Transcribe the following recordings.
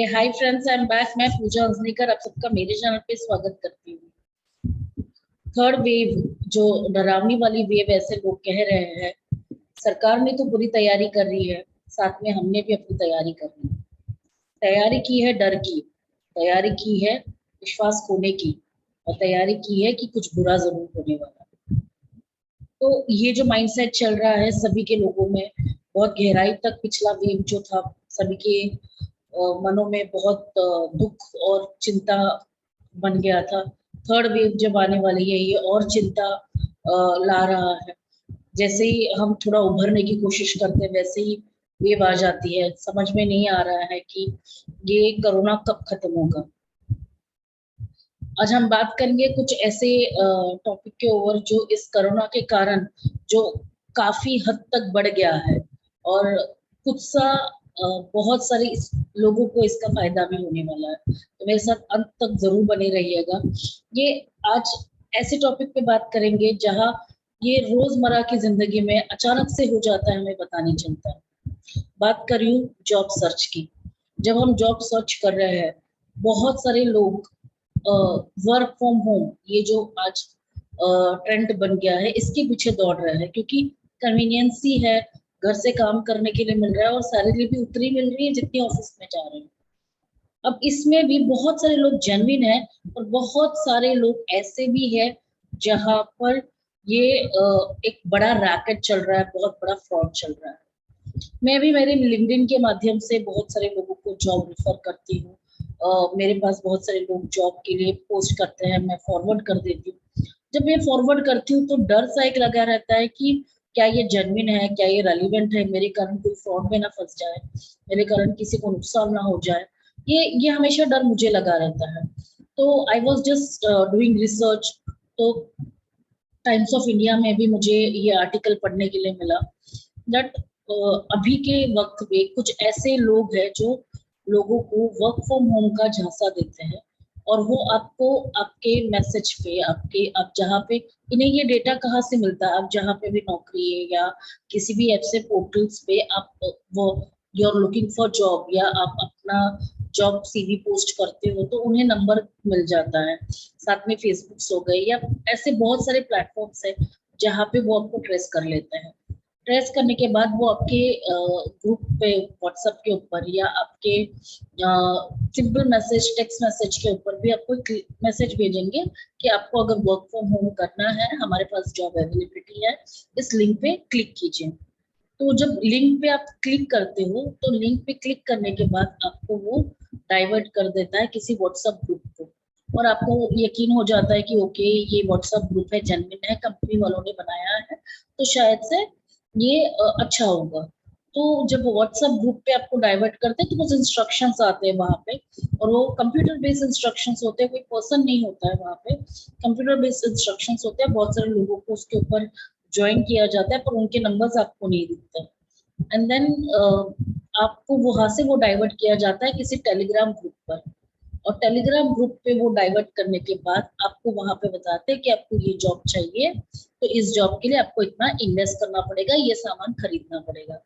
Hi friends, I am back. मैं पूजा हंसनीकर आप सबका मेरे चैनल पे स्वागत करती हूँ। थर्ड वेव जो डरावनी वाली वेव ऐसे लोग कह रहे हैं, सरकार ने तो पूरी तैयारी कर रही है, साथ में हमने भी अपनी तैयारी करनी है। तैयारी की है डर की, तैयारी की है विश्वास खोने की, और तैयारी की है कि कुछ बुरा जरूर होने वाला है। तो ये जो माइंडसेट चल रहा है सभी के लोगों में, बहुत गहराई तक पिछला वेव जो था सभी के मनों में बहुत दुख और चिंता बन गया था। थर्ड वेव जब आने वाली है ये और चिंता ला रहा है। जैसे ही हम थोड़ा उभरने की कोशिश करते हैं वैसे ही वेव आ जाती है। समझ में नहीं आ रहा है कि ये कोरोना कब खत्म होगा। आज हम बात करेंगे कुछ ऐसे टॉपिक के ऊपर जो इस कोरोना के कारण जो काफी हद तक बढ़ गया है, और कुछ सा बहुत सारे लोगों को इसका फायदा भी होने वाला है। तो मेरे साथ अंत तक जरूर बने रहिएगा। ये आज ऐसे टॉपिक पे बात करेंगे जहां ये रोजमर्रा की जिंदगी में अचानक से हो जाता है, हमें पता नहीं चलता है। बात कर रही हूँ जॉब सर्च की। जब हम जॉब सर्च कर रहे हैं, बहुत सारे लोग वर्क फ्रॉम होम, ये जो आज ट्रेंड बन गया है, इसके पीछे दौड़ रहे हैं क्योंकि कन्वीनियंस ही है। घर से काम करने के लिए मिल रहा है और सैलरी भी उतनी मिल रही है जितनी ऑफिस में जा रहे हैं। अब इसमें भी बहुत सारे लोग जेन्युइन है और बहुत सारे लोग ऐसे भी है जहां पर ये एक बड़ा रैकेट चल रहा है, बहुत बड़ा फ्रॉड चल रहा है। मैं भी मेरे लिंक्डइन के माध्यम से बहुत सारे लोगों को जॉब रिफर करती हूँ। मेरे पास बहुत सारे लोग जॉब के लिए पोस्ट करते हैं, मैं फॉरवर्ड कर देती हूँ। जब मैं फॉरवर्ड करती हूँ तो डर सा एक लगा रहता है कि क्या ये जेन्युइन है, क्या ये रेलिवेंट है, मेरे कारण कोई फ्रॉड में ना फंस जाए, मेरे कारण किसी को नुकसान ना हो जाए। ये हमेशा डर मुझे लगा रहता है। तो I was just doing research. तो टाइम्स ऑफ इंडिया में भी मुझे ये आर्टिकल पढ़ने के लिए मिला दैट अभी के वक्त में कुछ ऐसे लोग हैं जो लोगों को वर्क फ्रॉम होम का झांसा देते हैं, और वो आपको आपके मैसेज पे, आपके आप जहाँ पे, इन्हें ये डेटा कहाँ से मिलता है, आप जहाँ पे भी नौकरी है या किसी भी ऐप से पोर्टल्स पे आप वो you are looking for job या आप अपना जॉब सीवी पोस्ट करते हो तो उन्हें नंबर मिल जाता है। साथ में फेसबुक हो गए या ऐसे बहुत सारे प्लेटफॉर्म्स है जहाँ पे वो आपको ट्रेस कर लेते हैं। ट्रेस करने के बाद वो आपके ग्रुप पे व्हाट्सएप के ऊपर या आपके सिंपल मैसेज, टेक्स्ट मैसेज के ऊपर भी आपको मैसेज भेजेंगे कि आपको अगर वर्क फ्रॉम होम करना है, हमारे पास जॉब अवेलेबिलिटी है, इस लिंक पे क्लिक कीजिए। तो जब लिंक पे आप क्लिक करते हो तो लिंक पे क्लिक करने के बाद आपको वो डाइवर्ट कर देता है किसी व्हाट्सएप ग्रुप को, और आपको यकीन हो जाता है कि ओके ये व्हाट्सएप ग्रुप है, जेन्युइन है, कंपनी वालों ने बनाया है, तो शायद से ये अच्छा होगा। तो जब व्हाट्सएप ग्रुप पे आपको डाइवर्ट करते हैं तो कुछ इंस्ट्रक्शंस आते हैं वहां पे, और वो कंप्यूटर बेस्ड इंस्ट्रक्शंस होते हैं, कोई पर्सन नहीं होता है वहां पे, कंप्यूटर बेस्ड इंस्ट्रक्शंस होते हैं। बहुत सारे लोगों को उसके ऊपर ज्वाइन किया जाता है पर उनके नंबर्स आपको नहीं दिखते। एंड देन आपको वहां से वो डाइवर्ट किया जाता है किसी टेलीग्राम ग्रुप पर, और टेलीग्राम ग्रुप पे वो डाइवर्ट करने के बाद आपको वहां पे बताते हैं कि आपको ये जॉब चाहिए, तो इस जॉब के लिए आपको इतना इन्वेस्ट करना पड़ेगा, ये सामान खरीदना पड़ेगा,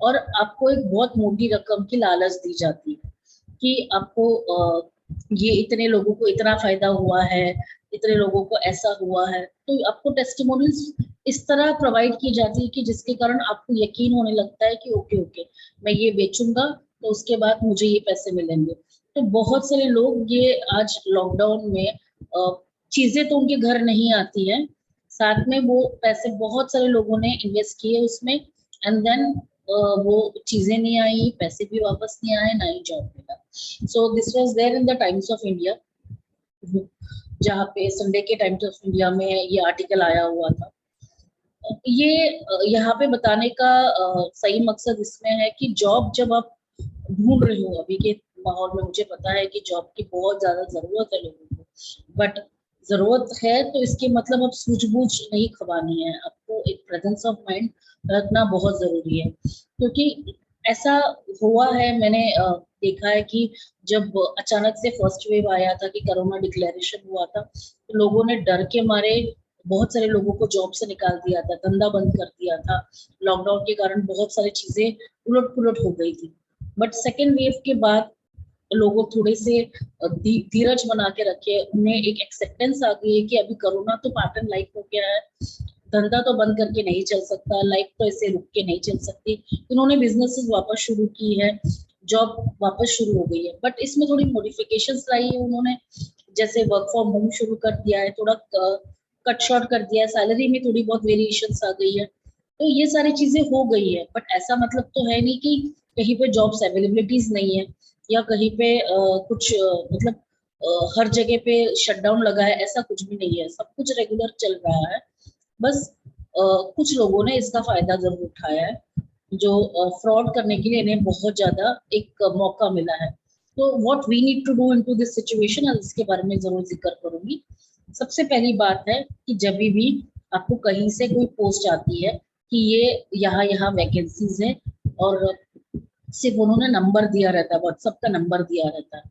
और आपको एक बहुत मोटी रकम की लालच दी जाती है कि आपको ये इतने लोगों को इतना फायदा हुआ है, इतने लोगों को ऐसा हुआ है। तो आपको टेस्टिमोनियल्स इस तरह प्रोवाइड की जाती है कि जिसके कारण आपको यकीन होने लगता है कि ओके ओके मैं ये बेचूंगा तो उसके बाद मुझे ये पैसे मिलेंगे। तो बहुत सारे लोग ये आज लॉकडाउन में चीजें तो उनके घर नहीं आती है, साथ में वो पैसे बहुत सारे लोगों ने इन्वेस्ट किए उसमें, एंड देन वो चीजें नहीं आई, पैसे भी वापस नहीं आए, ना ही जॉब मिला। So this was there in the Times of India, जहाँ पे संडे के टाइम्स ऑफ इंडिया में ये आर्टिकल आया हुआ था। ये यहाँ पे बताने का सही मकसद इसमें है कि जॉब जब आप ढूंढ रहे हो, अभी के माहौल में मुझे पता है कि जॉब की बहुत ज्यादा जरूरत है लोगों को, बट जरूरत है तो इसके मतलब अब सूझबूझ नहीं खवानी है, आपको एक प्रेजेंस ऑफ माइंड रखना बहुत जरूरी है। क्योंकि ऐसा हुआ है, मैंने देखा है कि जब अचानक से फर्स्ट वेव आया था कि कोरोना डिक्लेरेशन हुआ था, तो लोगों ने डर के मारे बहुत सारे लोगों को जॉब से निकाल दिया था, धंधा बंद कर दिया था। लॉकडाउन के कारण बहुत सारी चीजें उलट पुलट हो गई थी। बट सेकेंड वेव के बाद लोगों थोड़े से धीरज बना के रखे, उन्हें एक एक्सेप्टेंस आ गई है कि अभी कोरोना तो पार्ट एंड लाइफ हो गया है, धंधा तो बंद करके नहीं चल सकता, लाइफ तो ऐसे रुक के नहीं चल सकती। उन्होंने बिजनेसेस वापस शुरू की है, जॉब वापस शुरू हो गई है, बट इसमें थोड़ी मॉडिफिकेशंस लाई है उन्होंने, जैसे वर्क फ्रॉम होम शुरू कर दिया है, थोड़ा कट शॉर्ट कर दिया है, सैलरी में थोड़ी बहुत वेरिएशंस आ गई है, तो ये सारी चीजें हो गई है। बट ऐसा मतलब तो है नहीं कि कहीं पे जॉब्स अवेलेबिलिटीज नहीं है, या कहीं पे कुछ मतलब हर जगह पे शटडाउन लगा है, ऐसा कुछ भी नहीं है, सब कुछ रेगुलर चल रहा है। बस कुछ लोगों ने इसका फायदा जरूर उठाया है, जो फ्रॉड करने के लिए इन्हें बहुत ज्यादा एक मौका मिला है। तो what we need to do into this situation, इसके बारे में जरूर जिक्र करूंगी। सबसे पहली बात है कि जब भी आपको कहीं से कोई पोस्ट आती है कि ये यहाँ यहाँ वैकेंसीज है, और सिर्फ उन्होंने नंबर दिया रहता है, व्हाट्सएप का नंबर दिया रहता है,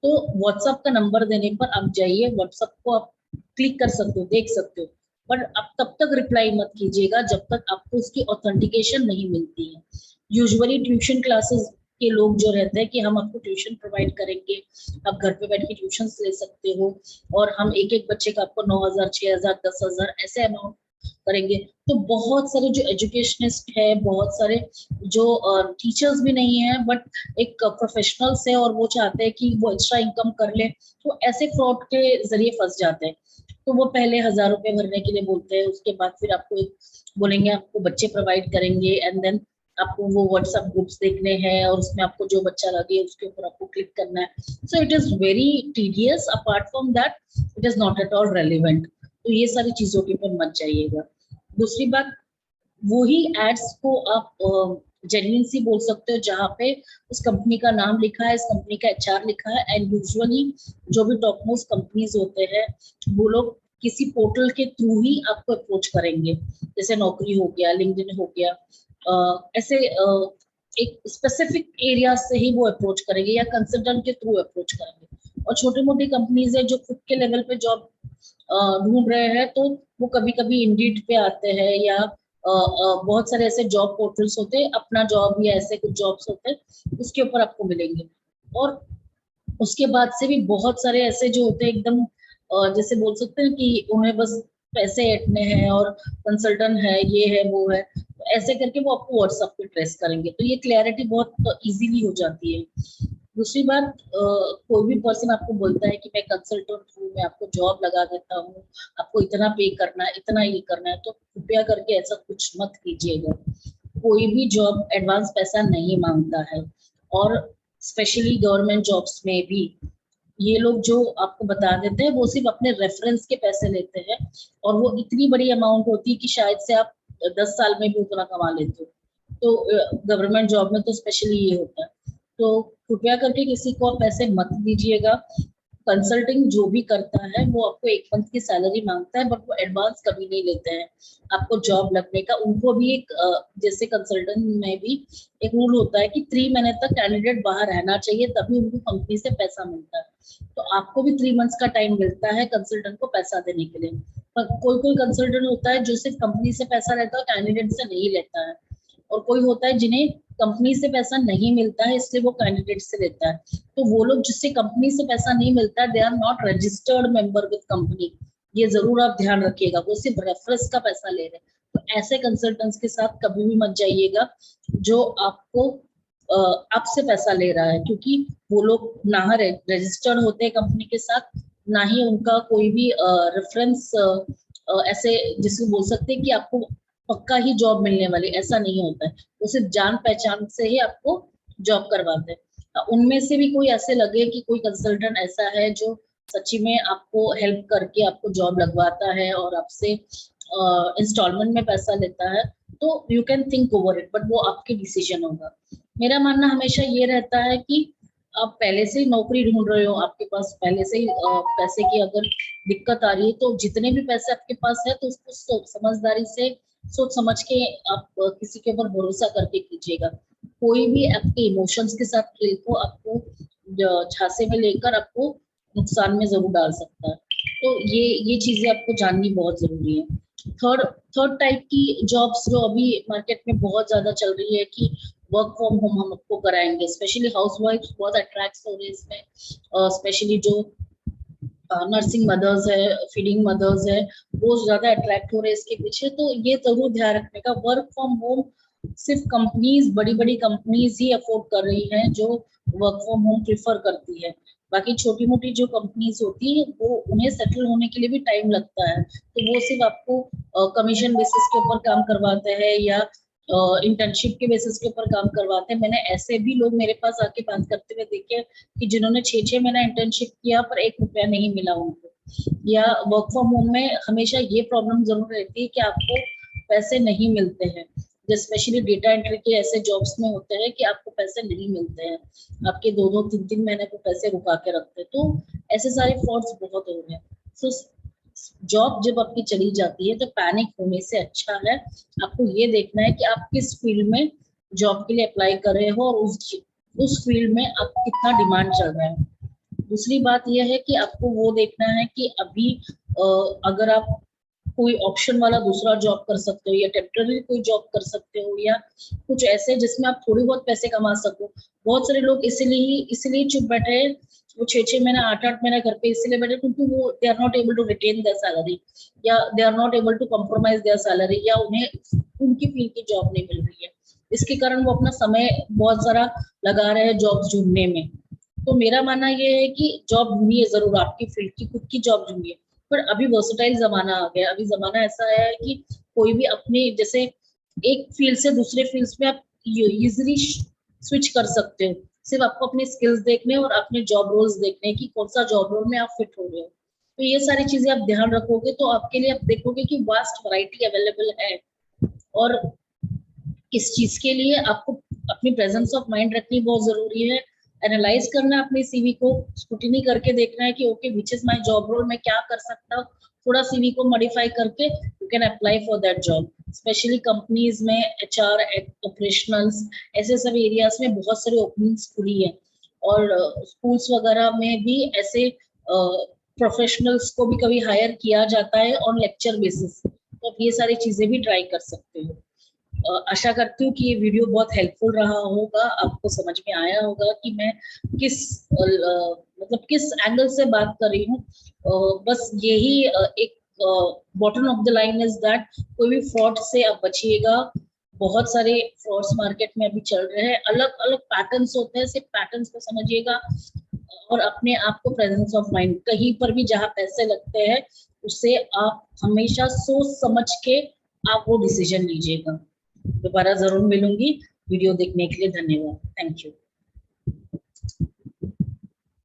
तो व्हाट्सएप का नंबर देने पर आप जाइए, व्हाट्सएप को आप क्लिक कर सकते हो, देख सकते हो, पर आप तब तक रिप्लाई मत कीजिएगा जब तक आपको उसकी ऑथेंटिकेशन नहीं मिलती है। यूजुअली ट्यूशन क्लासेस के लोग जो रहते हैं कि हम आपको ट्यूशन प्रोवाइड करेंगे, आप घर पे बैठ के ट्यूशन ले सकते हो, और हम एक एक बच्चे का आपको 9,000, 6,000, 10,000 ऐसे अमाउंट करेंगे। तो बहुत सारे जो एजुकेशनिस्ट है, बहुत सारे जो टीचर्स भी नहीं है बट एक प्रोफेशनल्स है, और वो चाहते हैं कि वो एक्स्ट्रा इनकम कर ले, तो ऐसे फ्रॉड के जरिए फंस जाते हैं। तो वो पहले 1,000 रुपए भरने के लिए बोलते हैं, उसके बाद फिर आपको बोलेंगे आपको बच्चे प्रोवाइड करेंगे, एंड देन आपको वो व्हाट्सएप ग्रुप्स देखने हैं, और उसमें आपको जो बच्चा लगे उसके ऊपर आपको क्लिक करना है। So it is very tedious, apart from that it is not at all relevant. तो ये सारी चीजों के ऊपर मत जाइएगा। दूसरी बात, वही एड्स को आप जेन्युइन सी बोल सकते हो जहाँ पे उस कंपनी का नाम लिखा है, इस कंपनी का एचआर लिखा है, एंड यूजुअली जो भी टॉप मोस्ट कंपनीज होते हैं वो लोग किसी पोर्टल के थ्रू ही आपको अप्रोच करेंगे, जैसे नौकरी हो गया, लिंक्डइन हो गया, ऐसे एक स्पेसिफिक एरिया से ही वो अप्रोच करेंगे, या कंसल्टेंट के थ्रू अप्रोच करेंगे। और छोटी मोटी कंपनीज है जो खुद के लेवल पे जॉब ढूंढ रहे हैं, तो वो कभी कभी इंडीड पे आते हैं, या बहुत सारे ऐसे जॉब पोर्टल्स होते हैं, अपना जॉब या ऐसे कुछ जॉब्स होते हैं, उसके ऊपर आपको मिलेंगे। और उसके बाद से भी बहुत सारे ऐसे जो होते हैं एकदम जैसे बोल सकते हैं कि उन्हें बस पैसे ऐंठने हैं और कंसल्टेंट है, ये है वो है, तो ऐसे करके वो आपको व्हाट्सएप पे ट्रेस करेंगे, तो ये क्लैरिटी बहुत इजीली हो जाती है। दूसरी बात, कोई भी पर्सन आपको बोलता है कि मैं कंसल्टेंट हूँ, मैं आपको जॉब लगा देता हूँ, आपको इतना पे करना है, इतना ये करना है, तो कृपया करके ऐसा कुछ मत कीजिएगा। कोई भी जॉब एडवांस पैसा नहीं मांगता है, और स्पेशली गवर्नमेंट जॉब्स में भी ये लोग जो आपको बता देते हैं वो सिर्फ अपने रेफरेंस के पैसे लेते हैं, और वो इतनी बड़ी अमाउंट होती है कि शायद से आप 10 साल में भी उतना कमा लेते हो। तो गवर्नमेंट जॉब में तो स्पेशली ये होता है। तो कृपया करके किसी को आप पैसे मत दीजिएगा। कंसल्टिंग जो भी करता है वो आपको 1 मंथ की सैलरी मांगता है, बट वो एडवांस कभी नहीं लेते हैं आपको जॉब लगने का। उनको भी एक जैसे कंसल्टेंट में भी एक रूल होता है कि 3 महीने तक कैंडिडेट बाहर रहना चाहिए, तभी उनको कंपनी से पैसा मिलता है। तो आपको भी 3 मंथ्स का टाइम मिलता है कंसल्टेंट को पैसा देने के लिए। पर कोई कोई कंसल्टेंट होता है जो सिर्फ कंपनी से पैसा लेता है, कैंडिडेट से नहीं लेता है। और कोई होता है जिन्हें कंपनी से पैसा नहीं मिलता है, इसलिए वो कैंडिडेट से लेता है। तो वो लोग जिससे कंपनी से पैसा नहीं मिलता है, they are not registered member with company, ये जरूर आप ध्यान रखिएगा, वो सिर्फ रेफरेंस का पैसा ले रहे हैं। तो ऐसे कंसल्टेंट्स के साथ कभी भी मत जाइएगा जो आपको आपसे पैसा ले रहा है, क्योंकि वो लोग ना रजिस्टर्ड होते हैं कंपनी के साथ, ना ही उनका कोई भी रेफरेंस ऐसे जिसको बोल सकते हैं कि आपको पक्का ही जॉब मिलने वाली, ऐसा नहीं होता है। वो सिर्फ जान पहचान से ही आपको जॉब करवाते हैं। उनमें से भी कोई ऐसे लगे कि कोई कंसल्टेंट ऐसा है जो सच्ची में आपको हेल्प करके आपको जॉब लगवाता है और आपसे इंस्टॉलमेंट में पैसा लेता है, तो you can think over it, but वो आपके डिसीजन होगा। मेरा मानना हमेशा ये रहता है कि आप पहले से ही नौकरी ढूंढ रहे हो, आपके पास पहले से ही पैसे की अगर दिक्कत आ रही है, तो जितने भी पैसे आपके पास है तो उसको समझदारी से सोच समझ के आप किसी के ऊपर भरोसा करके कीजिएगा। कोई भी आपके इमोशंस के साथ खेल को आपको झांसे में लेकर आपको नुकसान में जरूर डाल सकता है। तो ये चीजें आपको जाननी बहुत जरूरी है। थर्ड थर्ड टाइप की जॉब्स जो अभी मार्केट में बहुत ज्यादा चल रही है कि वर्क फ्रॉम होम हम आपको कराएंगे। स्पेशली हाउस वाइफ बहुत अट्रैक्ट हो रही है इसमें, स्पेशली जो नर्सिंग मदर्स है, फीडिंग मदर्स है, वो ज्यादा अट्रैक्ट हो रहे हैं इसके पीछे। तो ये जरूर ध्यान रखने का, वर्क फ्रॉम होम सिर्फ कंपनीज, बड़ी बड़ी कंपनीज ही अफोर्ड कर रही हैं जो वर्क फ्रॉम होम प्रिफर करती है। बाकी छोटी मोटी जो कंपनीज होती है वो, उन्हें सेटल होने के लिए भी टाइम लगता है, तो वो सिर्फ आपको कमीशन बेसिस के ऊपर काम करवाते हैं या इंटर्नशिप के बेसिस के ऊपर काम करवाते हैं। मैंने ऐसे भी लोग मेरे पास आके बात करते हुए देखे कि जिन्होंने 6-6 महीना इंटर्नशिप किया पर 1 रुपया नहीं मिला उनको। या वर्क फ्रॉम होम में हमेशा ये प्रॉब्लम जरूर रहती है कि आपको पैसे नहीं मिलते हैं। स्पेशली डेटा एंट्री के ऐसे जॉब्स में होते हैं कि आपको पैसे नहीं मिलते हैं, आपके 2-2, 3-3 महीने को पैसे रुका के रखते हैं। तो ऐसे सारे फ्रॉड्स बहुत हो रहे हैं। सो जॉब जब आपकी चली जाती है तो पैनिक होने से अच्छा है आपको ये देखना है कि आप किस फील्ड में जॉब के लिए अप्लाई कर रहे हो और उस फील्ड में आप कितना डिमांड चल रहा है। दूसरी बात यह है कि आपको वो देखना है कि अभी अगर आप कोई ऑप्शन वाला दूसरा जॉब कर सकते हो या टेम्पररी कोई जॉब कर सकते हो या कुछ ऐसे जिसमें आप थोड़ी बहुत पैसे कमा सको। बहुत सारे लोग इसलिए चुप बैठे हैं, वो 6-6 महीना 8-8 महीना घर पे इसलिए बैठे क्योंकि वो they are not able to retain their salary, या they are not able to compromise their salary, या उन्हें उनकी फील्ड की जॉब नहीं मिल रही है। इसके कारण वो अपना समय बहुत सारा लगा रहे हैं जॉब ढूंढने में। तो मेरा मानना ये है कि जॉब ढूंढिए जरूर, आपकी फील्ड की खुद की जॉब ढूंढिए। पर अभी वर्सेटाइल जमाना आ गया, अभी जमाना ऐसा है कि कोई भी अपने जैसे एक फील्ड से दूसरे फील्ड में आप इजिली स्विच कर सकते हो। सिर्फ आपको अपने स्किल्स देखने और अपने जॉब रोल्स देखने कि कौन सा जॉब रोल में आप फिट हो रहे हो। तो ये सारी चीजें आप ध्यान रखोगे तो आपके लिए आप देखोगे कि वास्ट वैरायटी अवेलेबल है। और इस चीज के लिए आपको अपनी प्रेजेंस ऑफ माइंड रखनी बहुत जरूरी है। एनालाइज करना अपने सीवी को, स्क्रूटिनी करके देखना है कि okay which is my job role, मैं क्या कर सकता हूँ। थोड़ा सीवी को मॉडिफाई करके you can apply for that job. Specially companies में एचआर, ऑपरेशनल्स, ऐसे सब एरियाज में बहुत सारे ओपनिंग्स खुली है। और स्कूल्स वगैरह में भी ऐसे प्रोफेशनल्स को भी कभी हायर किया जाता है ऑन लेक्चर बेसिस। तो आप ये सारी चीजें भी ट्राई कर सकते हो। आशा करती हूँ कि ये वीडियो बहुत हेल्पफुल रहा होगा, आपको समझ में आया होगा कि मैं किस मतलब किस एंगल से बात कर रही हूँ। बस यही एक bottom of the line is that कोई भी फ्रॉड से आप बचिएगा। बहुत सारे फ्रॉड्स मार्केट में अभी चल रहे हैं, अलग अलग पैटर्न्स होते हैं, सिर्फ पैटर्न्स को समझिएगा और अपने आप को प्रेजेंस ऑफ माइंड, कहीं पर भी जहाँ पैसे लगते हैं उससे आप हमेशा सोच समझ के आप वो डिसीजन लीजिएगा। दोबारा जरूर मिलूंगी। वीडियो देखने के लिए धन्यवाद। Thank you.